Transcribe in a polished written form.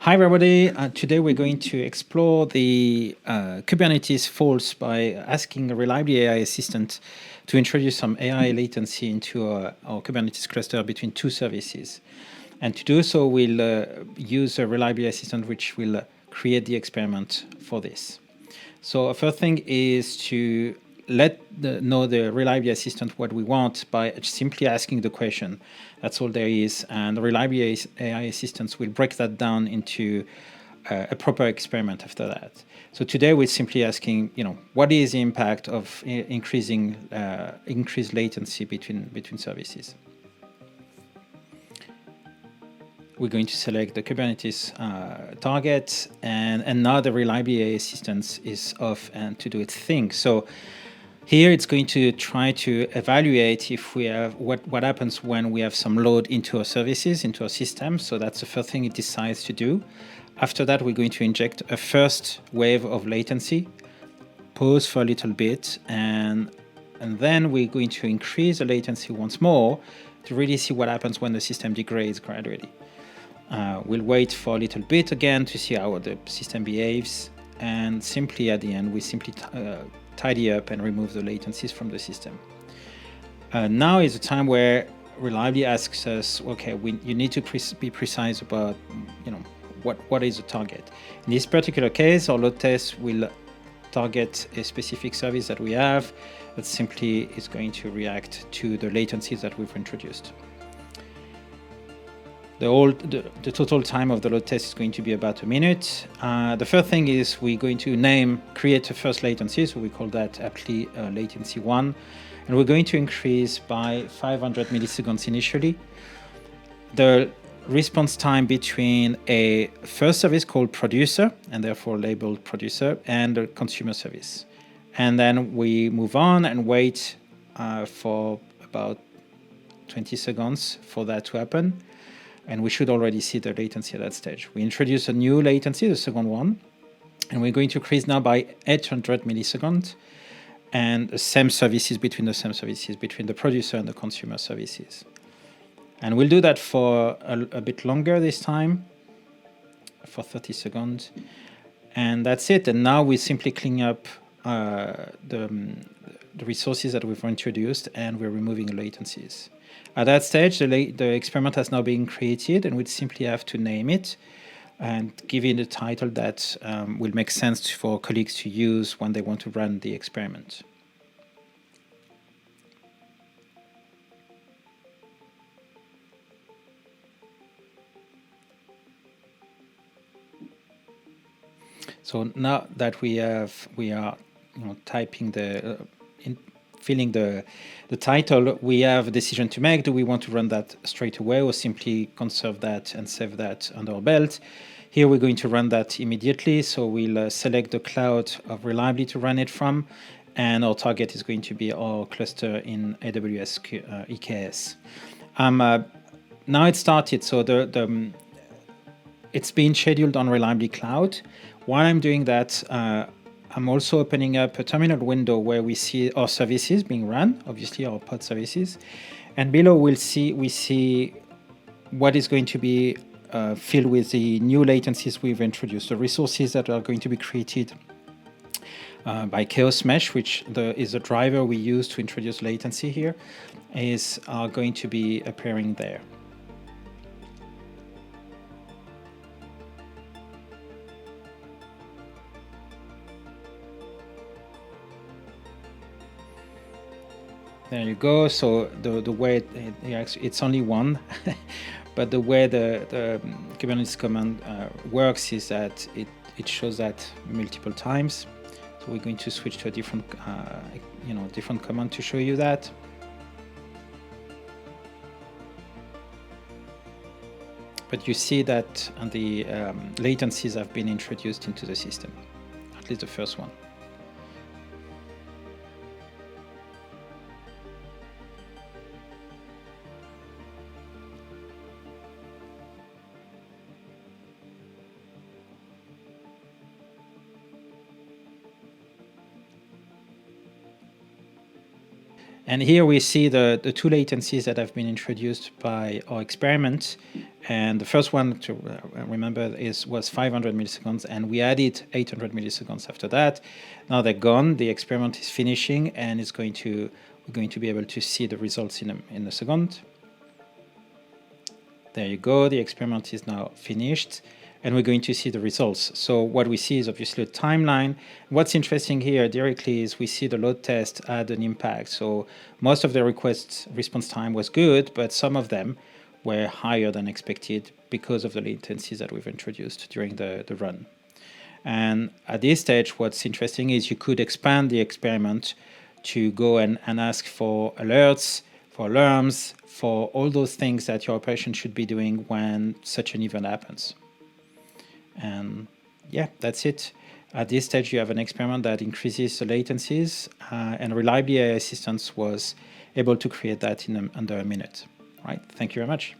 Hi everybody, today we're going to explore the Kubernetes faults by asking Reliably AI Assistant to introduce some AI latency into our Kubernetes cluster between two services. And to do so, we'll use a Reliably Assistant which will create the experiment for this. So our first thing is to know the Reliably Assistant what we want by simply asking the question. That's all there is. And the Reliably AI Assistants will break that down into a proper experiment after that. So today we're simply asking, what is the impact of increased latency between services? We're going to select the Kubernetes target, and now the Reliably AI Assistant is off and to do its thing. So here it's going to try to evaluate if we have what happens when we have some load into our services, into our system. So that's the first thing it decides to do. After that, we're going to inject a first wave of latency, pause for a little bit, and then we're going to increase the latency once more to really see what happens when the system degrades gradually. We'll wait for a little bit again to see how the system behaves, and simply at the end, we simply tidy up and remove the latencies from the system. Now is the time where Reliably asks us, okay, you need to be precise about, what is the target. In this particular case, our load test will target a specific service that we have that simply is going to react to the latencies that we've introduced. The total time of the load test is going to be about a minute. The first thing is we're going to create a first latency, so we call that aptly latency 1, and we're going to increase by 500 milliseconds initially the response time between a first service called producer, and therefore labeled producer, and a consumer service. And then we move on and wait for about 20 seconds for that to happen. And we should already see the latency at that stage. We introduce a new latency, the second one, and we're going to increase now by 800 milliseconds, and the same services between the producer and the consumer services. And we'll do that for a bit longer this time, for 30 seconds. And that's it. And now we simply clean up the resources that we've introduced, and we're removing the latencies. At that stage, the experiment has now been created, and we simply have to name it and give it a title that will make sense for colleagues to use when they want to run the experiment. So now that we are typing filling the title, we have a decision to make. Do we want to run that straight away or simply conserve that and save that under our belt? Here we're going to run that immediately. So we'll select the cloud of Reliably to run it from, and our target is going to be our cluster in AWS EKS. Now it started, so it's been scheduled on Reliably Cloud. While I'm doing that, I'm also opening up a terminal window where we see our services being run, obviously our pod services. And below we see what is going to be filled with the new latencies we've introduced, the resources that are going to be created by Chaos Mesh, which is the driver we use to introduce latency here, are going to be appearing there. There you go. So the way it's only one, but the way the Kubernetes command works is that it shows that multiple times. So we're going to switch to a different different command to show you that. But you see that the latencies have been introduced into the system, at least the first one. And here we see the two latencies that have been introduced by our experiment. And the first one to remember was 500 milliseconds, and we added 800 milliseconds after that. Now they're gone. The experiment is finishing, and we're going to be able to see the results in a second. There you go. The experiment is now finished, and we're going to see the results. So what we see is obviously a timeline. What's interesting here directly is we see the load test had an impact. So most of the response time was good, but some of them were higher than expected because of the latencies that we've introduced during the run. And at this stage, what's interesting is you could expand the experiment to go and ask for alerts, for alarms, for all those things that your operation should be doing when such an event happens. And yeah, that's it. At this stage, you have an experiment that increases the latencies, and Reliably Assistant was able to create that in under a minute. Right. Thank you very much.